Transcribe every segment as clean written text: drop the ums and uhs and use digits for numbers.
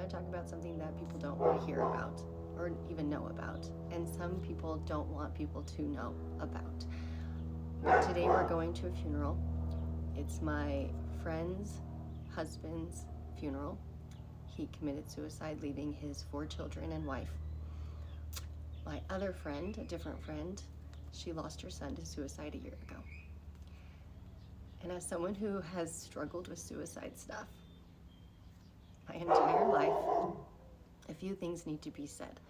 to talk about something that people don't want to hear about or even know about, and some people don't want people to know about. But today we're going to a funeral. It's my friend's husband's funeral. He committed suicide, leaving his 4 children and wife. My other friend, a different friend, she lost her son to suicide a year ago. And as someone who has struggled with suicide stuff my entire life, a few things need to be said.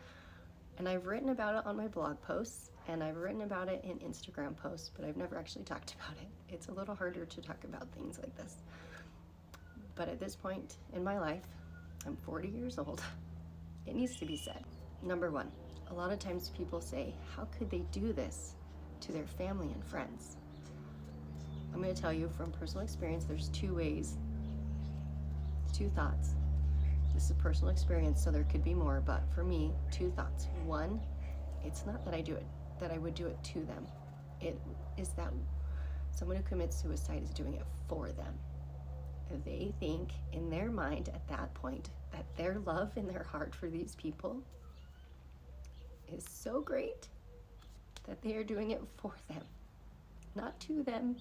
And I've written about it on my blog posts, and I've written about it in Instagram posts, but I've never actually talked about it. It's a little harder to talk about things like this. But at this point in my life, I'm 40 years old, it needs to be said. Number one, a lot of times people say, how could they do this to their family and friends? I'm going to tell you from personal experience, there's 2 ways, 2 thoughts. This is personal experience, so there could be more, but for me, 2 thoughts. One, it's not that I would do it to them. It is that someone who commits suicide is doing it for them. They think in their mind at that point that their love in their heart for these people is so great that they are doing it for them. Not to them,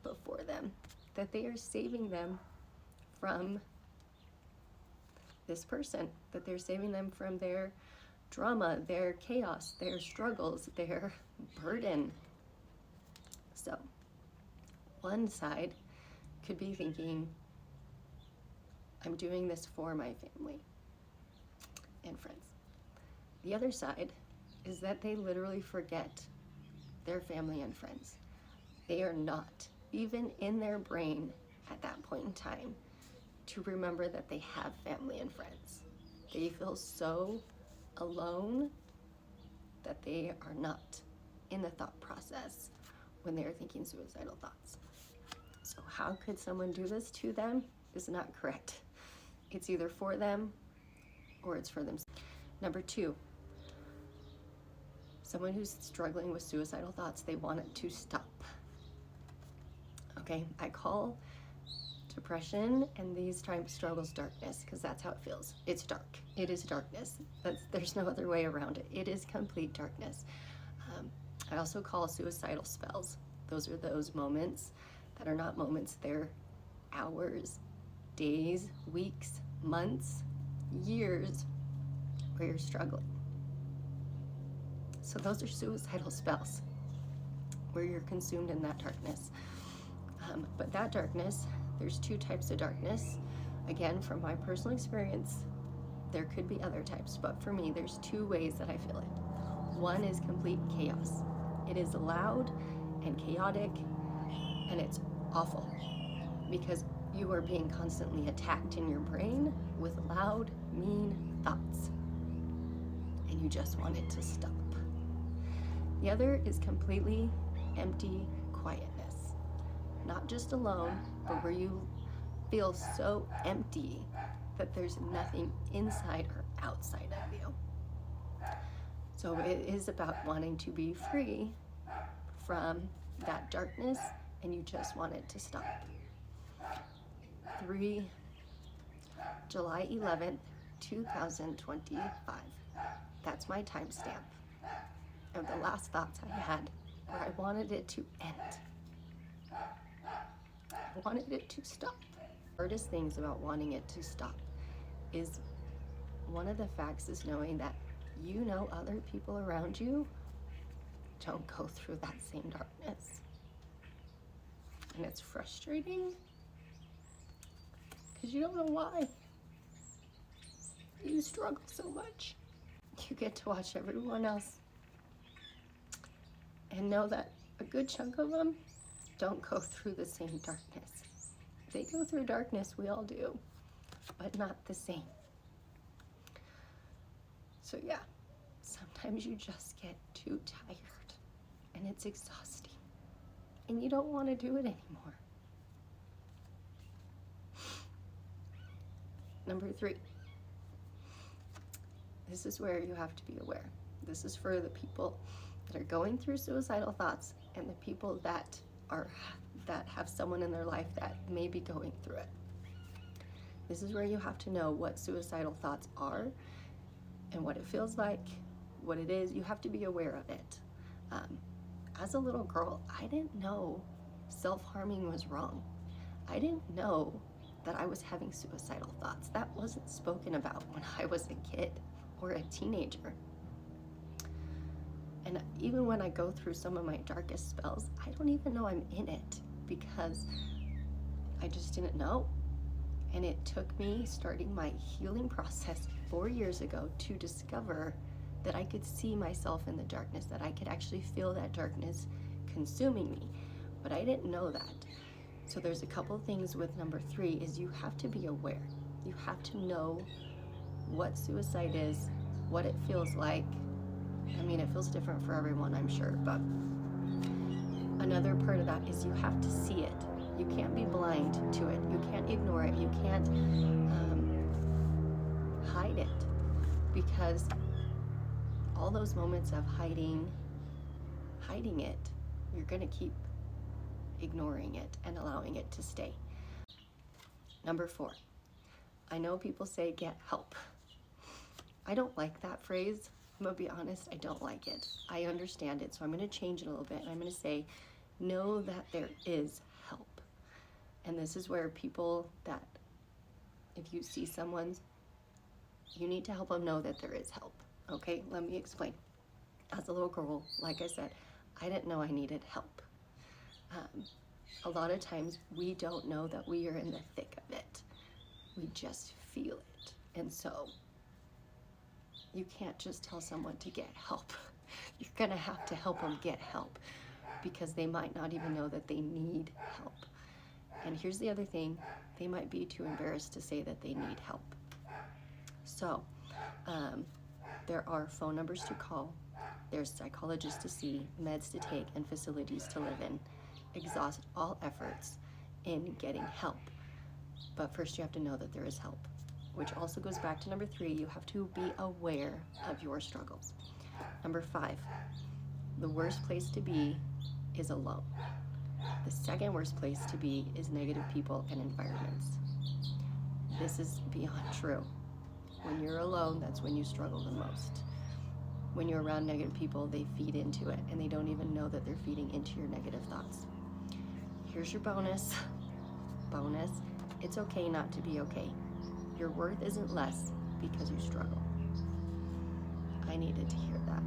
but for them. That they are saving them from this person, that they're saving them from their drama, their chaos, their struggles, their burden. So, one side could be thinking, I'm doing this for my family and friends. The other side is that they literally forget their family and friends. They are not even in their brain at that point in time to remember that they have family and friends. They feel so alone that they are not in the thought process when they are thinking suicidal thoughts. So how could someone do this to them is not correct. It's either for them or it's for them. Number 2, someone who's struggling with suicidal thoughts, they want it to stop. Okay, I call depression and these time struggles darkness, because that's how it feels. It's dark. It is darkness. There's no other way around it. It is complete darkness. I also call suicidal spells. Those are those moments that are not moments, they're hours, days, weeks, months, years where you're struggling. So those are suicidal spells where you're consumed in that darkness. But that darkness, there's 2 types of darkness. Again, from my personal experience, there could be other types, but for me, there's 2 ways that I feel it. One is complete chaos. It is loud and chaotic, and it's awful because you are being constantly attacked in your brain with loud, mean thoughts, and you just want it to stop. The other is completely empty quietness. Not just alone, but where you feel so empty that there's nothing inside or outside of you. So it is about wanting to be free from that darkness, and you just want it to stop. 3, July 11th, 2025. That's my timestamp of the last thoughts I had where I wanted it to end. I wanted it to stop. The hardest things about wanting it to stop is, one of the facts is knowing that you know other people around you don't go through that same darkness. And it's frustrating because you don't know why. You struggle so much. You get to watch everyone else and know that a good chunk of them don't go through the same darkness. They go through darkness, we all do, but not the same. So yeah, sometimes you just get too tired and it's exhausting and you don't want to do it anymore. Number 3, this is where you have to be aware. This is for the people that are going through suicidal thoughts and the people that have someone in their life that may be going through it. This is where you have to know what suicidal thoughts are and what it feels like, what it is. You have to be aware of it. As a little girl, I didn't know self-harming was wrong. I didn't know that I was having suicidal thoughts. That wasn't spoken about when I was a kid or a teenager. And even when I go through some of my darkest spells, I don't even know I'm in it because I just didn't know. And it took me starting my healing process 4 years ago to discover that I could see myself in the darkness, that I could actually feel that darkness consuming me. But I didn't know that. So there's a couple things with number 3 is you have to be aware. You have to know what suicide is, what it feels like. I mean, it feels different for everyone, I'm sure, but another part of that is you have to see it. You can't be blind to it. You can't ignore it. You can't hide it, because all those moments of hiding it, you're going to keep ignoring it and allowing it to stay. Number 4, I know people say get help. I don't like that phrase. I'm going to be honest, I don't like it. I understand it, so I'm going to change it a little bit, and I'm going to say, know that there is help. And this is where people that, if you see someone, you need to help them know that there is help. Okay, let me explain. As a little girl, like I said, I didn't know I needed help. A lot of times we don't know that we are in the thick of it. We just feel it. And so you can't just tell someone to get help. You're gonna have to help them get help, because they might not even know that they need help. And here's the other thing, they might be too embarrassed to say that they need help. So there are phone numbers to call, there's psychologists to see, meds to take, and facilities to live in. Exhaust all efforts in getting help. But first you have to know that there is help, which also goes back to number 3, you have to be aware of your struggles. Number 5, the worst place to be is alone. The second worst place to be is negative people and environments. This is beyond true. When you're alone, that's when you struggle the most. When you're around negative people, they feed into it, and they don't even know that they're feeding into your negative thoughts. Here's your bonus. It's okay not to be okay. Your worth isn't less because you struggle. I needed to hear that.